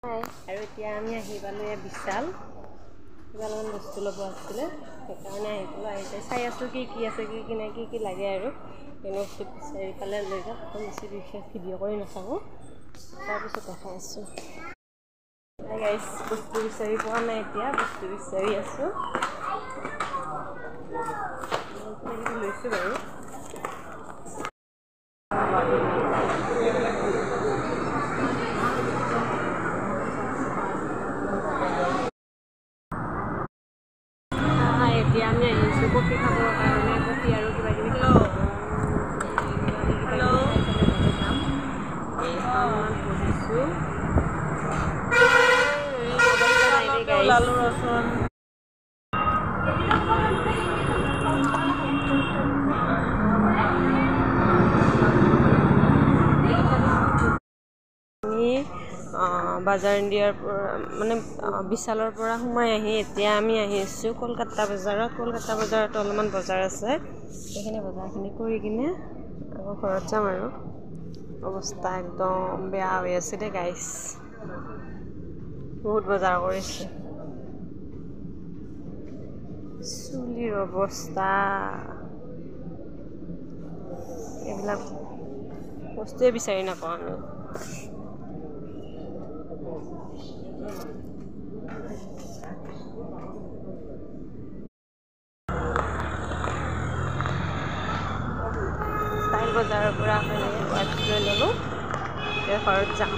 আৰু এতিয়া আমি আহি পালোঁ বিশাল কিমান বস্তু ল'ব আছিলে সেইকাৰণে আহি পালোঁ আহি চাই আছোঁ কি কি আছে কি নাই কি লাগে আৰু তেনে বস্তু বিচাৰি পালে লৈ যাওঁ বেছি বিশেষ ভিডিঅ' কৰি নাথাকোঁ তাৰপিছত দেখাই আছোঁ গাইছ বস্তু বিচাৰি পোৱা নাই এতিয়া বস্তু বিচাৰি আছোঁ লৈছোঁ বাৰু এতিয়া আমি আহিছোঁ কফি খাবৰ কাৰণে কফি আৰু কিবা কিবি যাম বাজাৰ ইণ্ডিয়াৰ পৰা মানে বিশালৰ পৰা সোমাই আহি এতিয়া আমি আহিছোঁ কলকাতা বজাৰত অলপমান বজাৰ আছে সেইখিনি বজাৰখিনি কৰি কিনে আকৌ ঘৰত যাম আৰু অৱস্থা একদম বেয়া হৈ আছে দেই গাইছ বহুত বজাৰ কৰিছে চুলিৰ অৱস্থা এইবিলাক বস্তুৱে বিচাৰি নাপাওঁ আমি ষ্টাইল বজাৰৰ পৰা ৱাইপছ লৈ ল'লোঁ এতিয়া ঘৰত যাম